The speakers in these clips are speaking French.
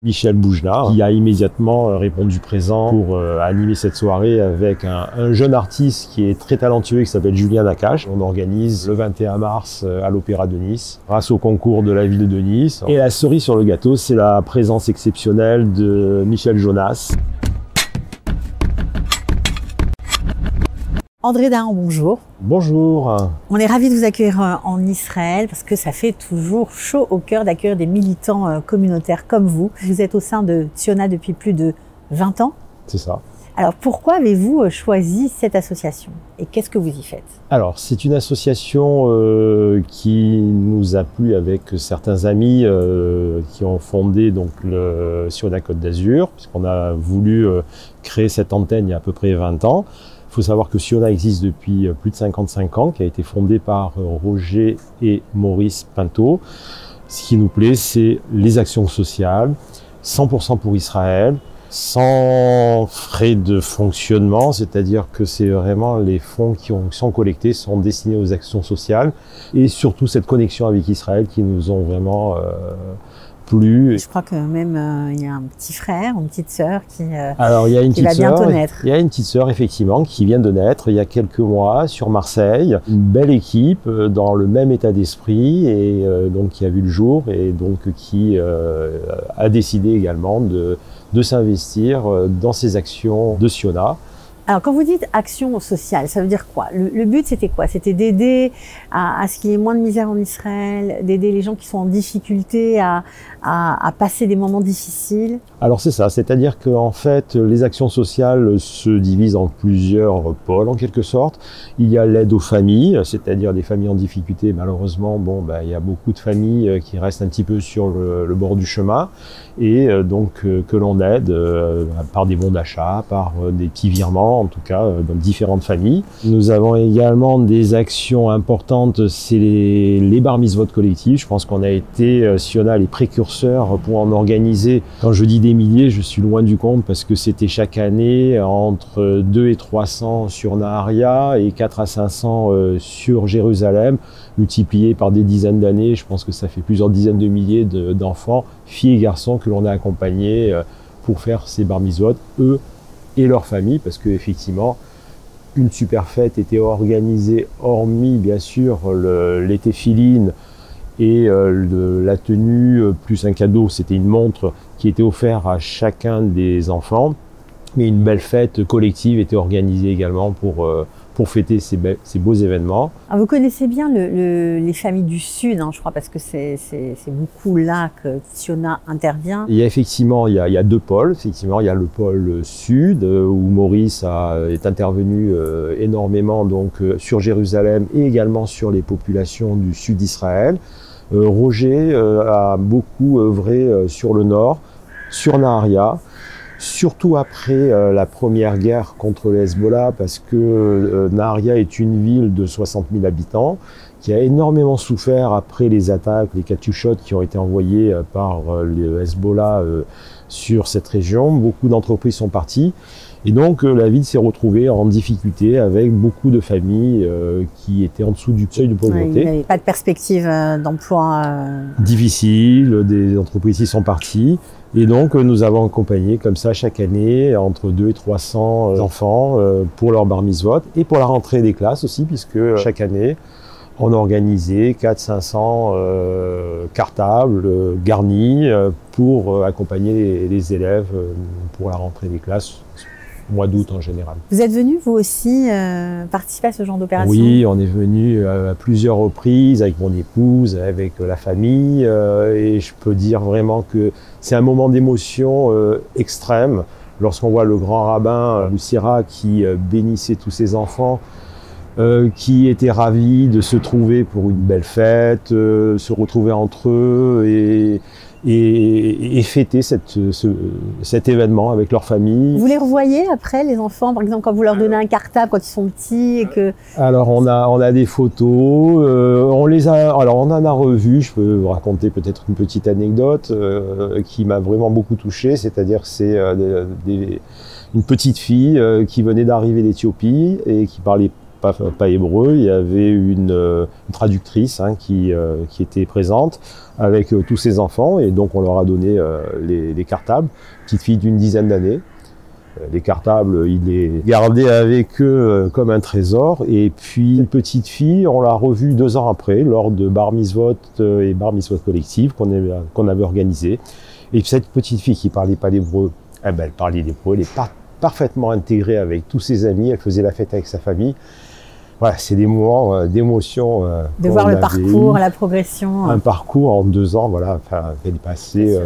Michel Boujna, qui a immédiatement répondu présent pour animer cette soirée avec un jeune artiste qui est très talentueux, qui s'appelle Julien Nakache. On organise le 21 mars à l'Opéra de Nice, grâce au concours de la ville de Nice. Et la cerise sur le gâteau, c'est la présence exceptionnelle de Michel Jonas. André Dahan, bonjour. Bonjour. On est ravis de vous accueillir en Israël parce que ça fait toujours chaud au cœur d'accueillir des militants communautaires comme vous. Vous êtes au sein de Tziona depuis plus de 20 ans. C'est ça. Alors pourquoi avez-vous choisi cette association et qu'est-ce que vous y faites? Alors c'est une association qui nous a plu avec certains amis qui ont fondé donc le Tziona Côte d'Azur, puisqu'on a voulu créer cette antenne il y a à peu près 20 ans. Il faut savoir que Tziona existe depuis plus de 55 ans, qui a été fondé par Roger et Maurice Pinto. Ce qui nous plaît, c'est les actions sociales, 100% pour Israël, sans frais de fonctionnement, c'est-à-dire que c'est vraiment les fonds qui sont collectés, sont destinés aux actions sociales, et surtout cette connexion avec Israël qui nous ont vraiment plu. Je crois que même il y a un petit frère, une petite sœur qui Alors, il y a une va bientôt naître. Il y a une petite sœur effectivement qui vient de naître il y a quelques mois sur Marseille. Une belle équipe dans le même état d'esprit et donc qui a vu le jour et donc qui a décidé également de s'investir dans ces actions de Tziona. Alors, quand vous dites action sociale, ça veut dire quoi? Le but, c'était quoi? C'était d'aider à ce qu'il y ait moins de misère en Israël, d'aider les gens qui sont en difficulté à passer des moments difficiles? Alors c'est ça, c'est-à-dire qu'en fait, les actions sociales se divisent en plusieurs pôles en quelque sorte. Il y a l'aide aux familles, c'est-à-dire des familles en difficulté. Malheureusement, il y a beaucoup de familles qui restent un petit peu sur le bord du chemin et donc que l'on aide par des bons d'achat, par des petits virements, en tout cas dans différentes familles. Nous avons également des actions importantes, c'est les bar mitzvot collectifs. Je pense qu'on a été, Tziona, les précurseurs pour en organiser. Quand je dis des milliers, je suis loin du compte parce que c'était chaque année entre 2 et 300 sur Naharia et 4 à 500 sur Jérusalem, multiplié par des dizaines d'années. Je pense que ça fait plusieurs dizaines de milliers d'enfants, filles et garçons que l'on a accompagnés pour faire ces bar mitzvot, eux et leurs familles, parce que effectivement, une super fête était organisée, hormis bien sûr les téphilines et la tenue, plus un cadeau, c'était une montre qui était offerte à chacun des enfants. Mais une belle fête collective était organisée également pour fêter ces beaux événements. Alors, vous connaissez bien les familles du Sud, hein, je crois, parce que c'est beaucoup là que Tziona intervient. Il y a effectivement, il y a deux pôles. Effectivement, il y a le pôle Sud, où Maurice est intervenu énormément donc, sur Jérusalem et également sur les populations du Sud d'Israël. Roger a beaucoup œuvré sur le Nord, sur Naharia, surtout après la première guerre contre le Hezbollah, parce que Naharia est une ville de 60 000 habitants qui a énormément souffert après les attaques, les katyushot qui ont été envoyées par le Hezbollah sur cette région. Beaucoup d'entreprises sont parties. Et donc la ville s'est retrouvée en difficulté avec beaucoup de familles qui étaient en dessous du seuil de pauvreté. Il n'y avait pas de perspective d'emploi. Difficile, des entreprises qui sont parties. Et donc nous avons accompagné comme ça chaque année entre 2 et 300 enfants pour leur bar mitzvot et pour la rentrée des classes aussi, puisque chaque année on organisait 400-500 cartables garnis pour accompagner les élèves pour la rentrée des classes. Mois d'août en général. Vous êtes venu vous aussi participer à ce genre d'opération? Oui, on est venu à plusieurs reprises avec mon épouse, avec la famille et je peux dire vraiment que c'est un moment d'émotion extrême lorsqu'on voit le grand rabbin Lucira qui bénissait tous ses enfants, qui étaient ravis de se trouver pour une belle fête, se retrouver entre eux et fêter cet événement avec leur famille. Vous les revoyez après, les enfants, par exemple, quand vous leur donnez un cartable quand ils sont petits et que... Alors on a des photos, on en a revu. Je peux vous raconter peut-être une petite anecdote qui m'a vraiment beaucoup touché, c'est-à-dire c'est une petite fille qui venait d'arriver d'Éthiopie et qui parlait pas hébreu, il y avait une traductrice qui était présente avec tous ses enfants, et donc on leur a donné les cartables, petite fille d'une dizaine d'années. Les cartables, il les gardait avec eux comme un trésor. Et puis, une petite fille, on l'a revue 2 ans après, lors de bar mitzvot et bar mitzvot collective qu'on avait organisé. Et cette petite fille qui parlait pas l'hébreu, elle parlait l'hébreu, elle est parfaitement intégrée avec tous ses amis, elle faisait la fête avec sa famille. Voilà, c'est des moments d'émotion. De voir le parcours, la progression. Un parcours en 2 ans, voilà, enfin, elle est passée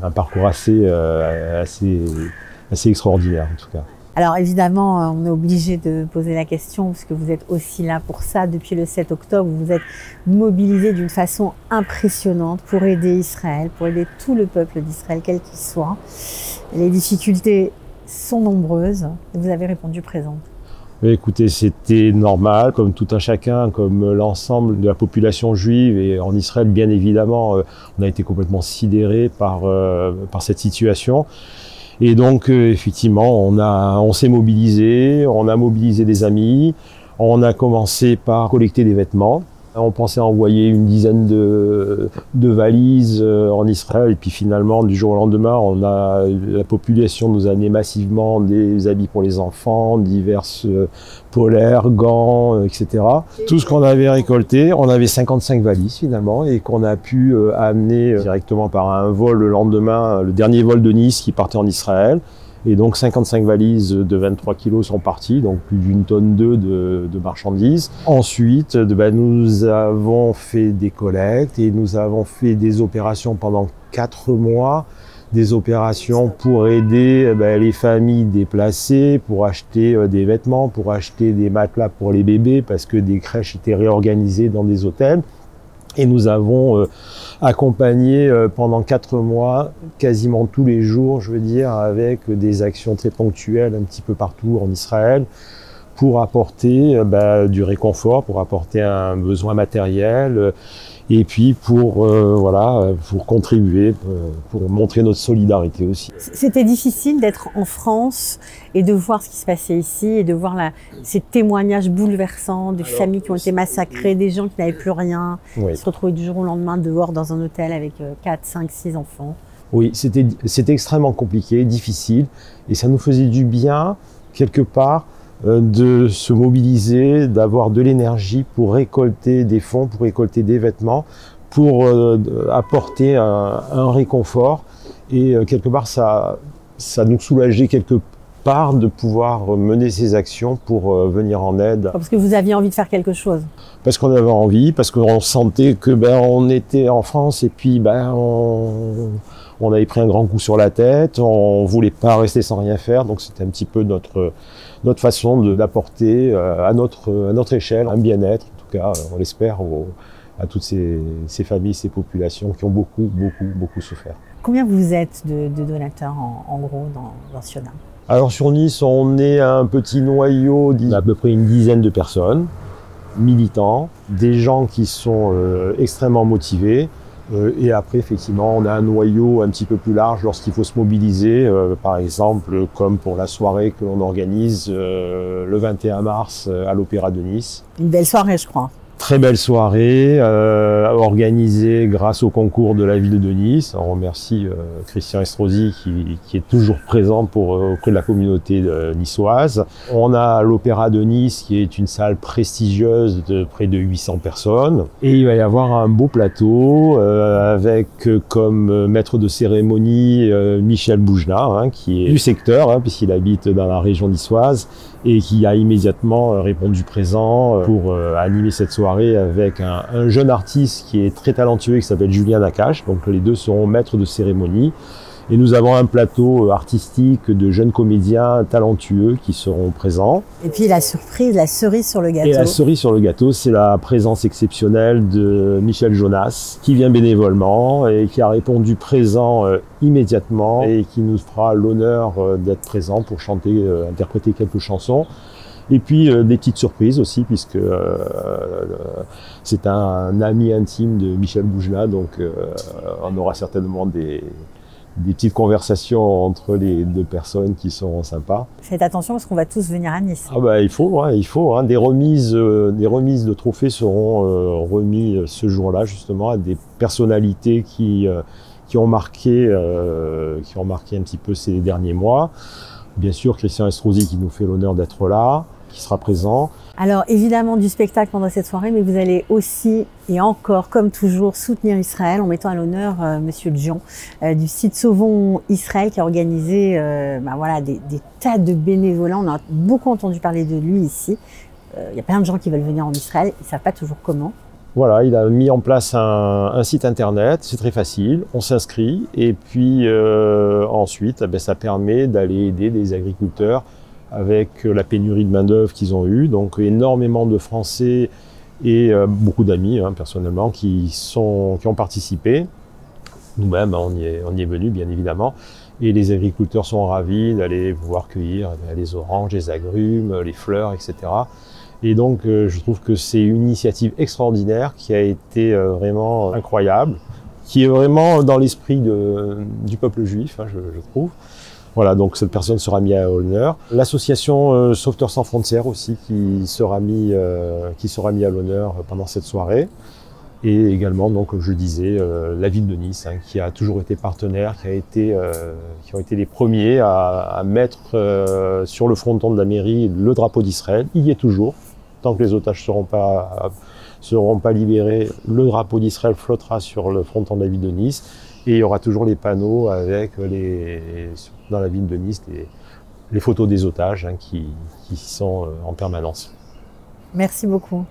un parcours assez extraordinaire en tout cas. Alors évidemment, on est obligé de poser la question, parce que vous êtes aussi là pour ça depuis le 7 octobre, vous êtes mobilisés d'une façon impressionnante pour aider Israël, pour aider tout le peuple d'Israël, quel qu'il soit. Les difficultés sont nombreuses, et vous avez répondu présente. Écoutez, c'était normal, comme tout un chacun, comme l'ensemble de la population juive, et en Israël, bien évidemment, on a été complètement sidérés par cette situation. Et donc, effectivement, on s'est mobilisé, on a mobilisé des amis, on a commencé par collecter des vêtements. On pensait envoyer une dizaine de valises en Israël, et puis finalement, du jour au lendemain, la population nous a amené massivement des habits pour les enfants, diverses polaires, gants, etc. Tout ce qu'on avait récolté, on avait 55 valises finalement, et qu'on a pu amener directement par un vol le lendemain, le dernier vol de Nice qui partait en Israël. Et donc 55 valises de 23 kilos sont parties, donc plus d'1,2 tonne de marchandises. Ensuite, nous avons fait des collectes et nous avons fait des opérations pendant 4 mois, des opérations pour aider les familles déplacées, pour acheter des vêtements, pour acheter des matelas pour les bébés, parce que des crèches étaient réorganisées dans des hôtels. Et nous avons accompagné pendant 4 mois, quasiment tous les jours, je veux dire, avec des actions très ponctuelles un petit peu partout en Israël, pour apporter du réconfort, pour apporter un besoin matériel, et puis pour contribuer, pour montrer notre solidarité aussi. C'était difficile d'être en France et de voir ce qui se passait ici, et de voir ces témoignages bouleversants de familles qui ont été massacrées, des gens qui n'avaient plus rien, qui se retrouvaient du jour au lendemain dehors dans un hôtel avec 4, 5, 6 enfants. Oui, c'était extrêmement compliqué, difficile, et ça nous faisait du bien, quelque part, de se mobiliser, d'avoir de l'énergie pour récolter des fonds, pour récolter des vêtements, pour apporter un réconfort. Et quelque part, ça nous soulageait quelque part de pouvoir mener ces actions pour venir en aide. Parce que vous aviez envie de faire quelque chose. Parce qu'on avait envie, parce qu'on sentait que on était en France, et puis on avait pris un grand coup sur la tête, on voulait pas rester sans rien faire, donc c'était un petit peu notre façon d'apporter à notre échelle un bien-être, en tout cas on l'espère, à toutes ces familles, ces populations qui ont beaucoup souffert. Combien vous êtes de donateurs en gros dans Sionim? Alors sur Nice, on est un petit noyau d'à peu près une dizaine de personnes, militants, des gens qui sont extrêmement motivés. Et après, effectivement, on a un noyau un petit peu plus large lorsqu'il faut se mobiliser, par exemple, comme pour la soirée que l'on organise le 21 mars à l'Opéra de Nice. Une belle soirée, je crois. Très belle soirée, organisée grâce au concours de la ville de Nice. On remercie Christian Estrosi qui est toujours présent auprès de la communauté niçoise. On a l'Opéra de Nice qui est une salle prestigieuse de près de 800 personnes. Et il va y avoir un beau plateau avec comme maître de cérémonie Michel Boujna, qui est du secteur, puisqu'il habite dans la région niçoise, et qui a immédiatement répondu présent pour animer cette soirée avec un jeune artiste qui est très talentueux, qui s'appelle Julien Nakache. Donc les deux seront maîtres de cérémonie. Et nous avons un plateau artistique de jeunes comédiens talentueux qui seront présents. Et puis la surprise, la cerise sur le gâteau. Et la cerise sur le gâteau, c'est la présence exceptionnelle de Michel Jonas, qui vient bénévolement et qui a répondu présent immédiatement, et qui nous fera l'honneur d'être présent pour chanter, interpréter quelques chansons. Et puis des petites surprises aussi, puisque c'est un ami intime de Michel Boujna, donc on aura certainement des des petites conversations entre les deux personnes qui sont sympas. Faites attention parce qu'on va tous venir à Nice. Ah bah il faut. Hein. Des remises de trophées seront remis ce jour-là justement à des personnalités qui ont marqué un petit peu ces derniers mois. Bien sûr, Christian Estrosi qui nous fait l'honneur d'être là, qui sera présent. Alors évidemment du spectacle pendant cette soirée, mais vous allez aussi et encore, comme toujours, soutenir Israël en mettant à l'honneur Monsieur Jean du site Sauvons Israël qui a organisé voilà, des tas de bénévolats. On a beaucoup entendu parler de lui ici. Il y a plein de gens qui veulent venir en Israël, ils ne savent pas toujours comment. Voilà, il a mis en place un site internet, c'est très facile, on s'inscrit et puis ensuite ça permet d'aller aider des agriculteurs avec la pénurie de main-d'œuvre qu'ils ont eue. Donc énormément de Français et beaucoup d'amis personnellement qui ont participé. Nous-mêmes, on y est venus bien évidemment. Et les agriculteurs sont ravis d'aller pouvoir cueillir les oranges, les agrumes, les fleurs, etc. Et donc je trouve que c'est une initiative extraordinaire qui a été vraiment incroyable, qui est vraiment dans l'esprit du peuple juif, je trouve. Voilà, donc cette personne sera mise à l'honneur. L'association Sauveteurs sans frontières aussi qui sera mis à l'honneur pendant cette soirée. Et également, donc, comme je le disais, la ville de Nice, qui a toujours été partenaire, qui ont été les premiers à mettre sur le fronton de la mairie le drapeau d'Israël. Il y est toujours. Tant que les otages seront pas libérés, le drapeau d'Israël flottera sur le fronton de la ville de Nice. Et il y aura toujours les panneaux avec dans la ville de Nice les photos des otages qui sont en permanence. Merci beaucoup.